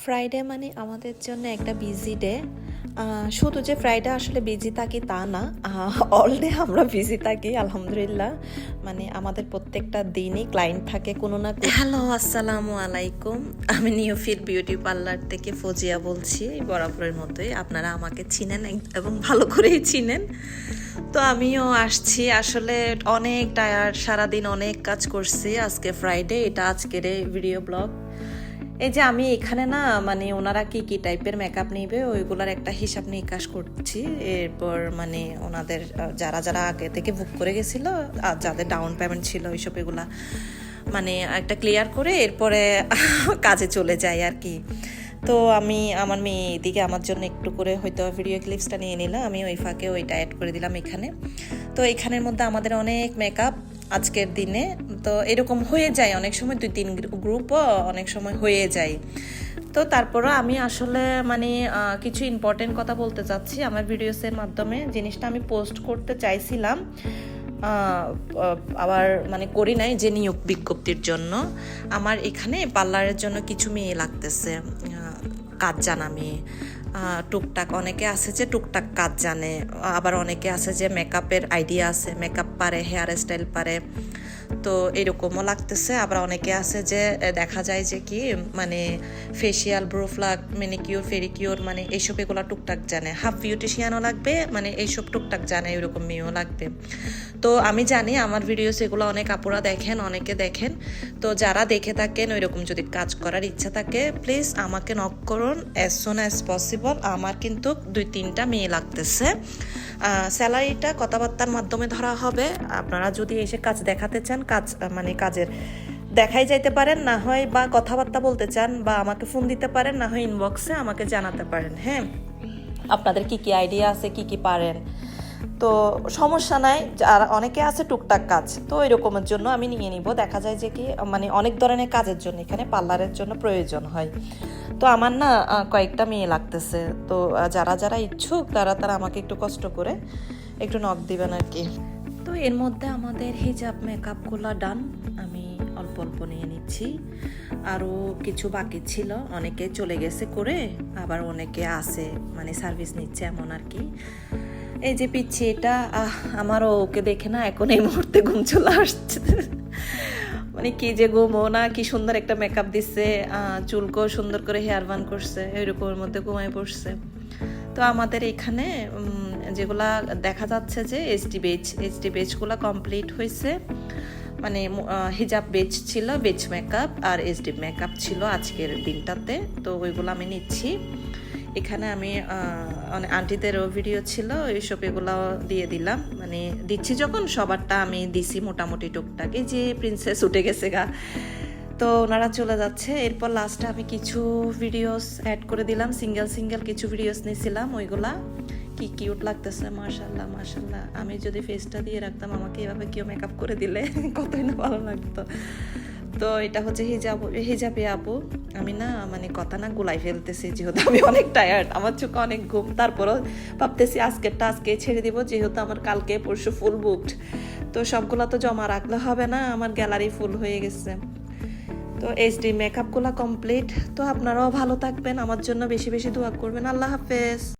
Friday মানে আমাদের জন্য একটা বিজি ডে। শুধু যে ফ্রাইডে আসলে বিজি থাকি তা না, অল ডে আমরা বিজি থাকি আলহামদুলিল্লাহ। মানে আমাদের প্রত্যেকটা দিনই ক্লায়েন্ট থাকে কোনো না। হ্যালো, আসসালামু আলাইকুম। আমি নিউফিট বিউটি পার্লার থেকে ফজিয়া বলছি। বরাবরের মতোই আপনারা আমাকে চিনেন এবং ভালো করেই চিনেন। তো আমিও আসছি, আসলে অনেক টায়ার্ড, সারাদিন অনেক কাজ করছি। আজকে ফ্রাইডে, এটা আজকের ভিডিও ব্লগ। এই যে আমি এখানে না, মানে ওনারা কি কি টাইপের মেকআপ নেবে ওইগুলার একটা হিসাব নিকাশ করছি। এরপর মানে ওনাদের যারা যারা আগে থেকে বুক করে গেছিল আর যাদের ডাউন পেমেন্ট ছিল ওইসব এগুলা মানে একটা ক্লিয়ার করে এরপরে কাজে চলে যাই আর কি। তো আমি আমার মেয়ে এদিকে আমার জন্য একটু করে হয়তো ভিডিও ক্লিপসটা নিয়ে নিলাম, আমি ওই ফাঁকে ওইটা অ্যাড করে দিলাম এখানে। তো এখানের মধ্যে আমাদের অনেক মেকআপ আজকের দিনে, তো এরকম হয়ে যায় অনেক সময়, 2-3 গ্রুপও অনেক সময় হয়ে যায়। তো তারপরও আমি আসলে মানে কিছু ইম্পর্টেন্ট কথা বলতে চাচ্ছি আমার ভিডিওসের মাধ্যমে। জিনিসটা আমি পোস্ট করতে চাইছিলাম, আবার মানে করি নাই যে নিয়োগ বিজ্ঞপ্তির জন্য। আমার এখানে পার্লারের জন্য কিছু মেয়ে লাগতেছে, কাজ জানা মেয়ে। টুকটাক অনেকে আছে যে টুকটাক কাজ জানে, আবার অনেকে আছে যে মেকআপের আইডিয়া আছে, মেকআপ পারে, হেয়ার স্টাইল পারে। তো এরকমও লাগতেছে। আবার অনেকে আছে যে দেখা যায় যে কি মানে ফেসিয়াল, ব্রোফ্লাগ, ম্যানিকিউর, ফেরিকিউর, মানে এইসব এগুলো টুকটাক জানে। হাফ বিউটিশিয়ানও লাগবে, মানে এইসব টুকটাক জানে, এরকম মেয়েও লাগবে। তো আমি জানি আমার ভিডিওস এগুলো অনেক আপুরা দেখেন, অনেকে দেখেন। তো যারা দেখে থাকেন ওইরকম যদি কাজ করার ইচ্ছা থাকে প্লিজ আমাকে নক করুন অ্যাজ সুন অ্যাজ পসিবল। আমার কিন্তু 2-3টা মেয়ে লাগতেছে। স্যালারিটা কথাবার্তার মাধ্যমে ধরা হবে। আপনারা যদি এসে কাজ দেখাতে চান, কাজ মানে কাজের দেখাই যাইতে পারেন, না হয় বা কথাবার্তা বলতে চান বা আমাকে ফোন দিতে পারেন, না হয় ইনবক্সে আমাকে জানাতে পারেন। হ্যাঁ, আপনাদের কি কি আইডিয়া আছে, কি কি পারেন, তো সমস্যা নাই। আর অনেকে আছে টুকটাক কাজ, তো এরকমের জন্য আমি নিয়ে নিব। দেখা যায় যে কি মানে অনেক ধরনের কাজের জন্য এখানে পার্লারের জন্য প্রয়োজন হয়। তো আমার না কয়েকটা মেয়ে লাগতেছে। তো যারা যারা ইচ্ছুক তারা তারা আমাকে একটু কষ্ট করে একটু নক দিবেন আর কি। তো এর মধ্যে আমাদের হিজাব মেকআপগুলো ডান, আমি অল্প অল্প নিয়ে নিচ্ছি। আরও কিছু বাকি ছিল, অনেকে চলে গেছে করে, আবার অনেকে আছে মানে সার্ভিস নিচ্ছে এমন আর কি। এই যে পিচ্ছি এটা, আমারও ওকে দেখে না এখন এই মুহূর্তে ঘুম চলে আসছে। মানে কি যে ঘুমো না, কি সুন্দর একটা মেকআপ দিচ্ছে, চুলকেও সুন্দর করে হেয়ার বান করছে, এরকমের মধ্যে ঘুমায় পড়ছে। তো আমাদের এখানে যেগুলা দেখা যাচ্ছে যে এইচডি বেচগুলো কমপ্লিট হয়েছে। মানে হিজাব বেচ ছিল, বেচ মেকআপ আর এইচডি মেকআপ ছিল আজকের দিনটাতে। তো ওইগুলো আমি নিচ্ছি এখানে। আমি আন্টিদেরও ভিডিও ছিল, এইসব এগুলো দিয়ে দিলাম। মানে দিচ্ছি যখন সবারটা আমি দিছি মোটামুটি টুকটাক। এই যে প্রিন্সেস উঠে গেছে গা, তো ওনারা চলে যাচ্ছে। এরপর লাস্টে আমি কিছু ভিডিওস অ্যাড করে দিলাম, সিঙ্গেল কিছু ভিডিওস নিয়েছিলাম। ওইগুলা কি কিউট লাগতেছে, মাশাল্লাহ মাশাল্লাহ। আমি যদি ফেসটা দিয়ে রাখতাম, আমাকে এভাবে কেউ মেকআপ করে দিলে কতই না ভালো লাগতো। তো এটা হচ্ছে হিজাবে আপু। আমি না মানে কথা না গুলাই ফেলতেছি, যেহেতু আমি অনেক টায়ার্ড, আমার চোখে অনেক ঘুম। তারপরও ভাবতেছি আজকেরটা আজকে ছেড়ে দিব, যেহেতু আমার কালকে পরশু ফুল বুকড। তো সবগুলো তো জমা রাখলে হবে না, আমার গ্যালারি ফুল হয়ে গেছে। তো এইচডি মেকআপগুলো কমপ্লিট। তো আপনারাও ভালো থাকবেন, আমার জন্য বেশি বেশি দোয়া করবেন। আল্লাহ হাফেজ।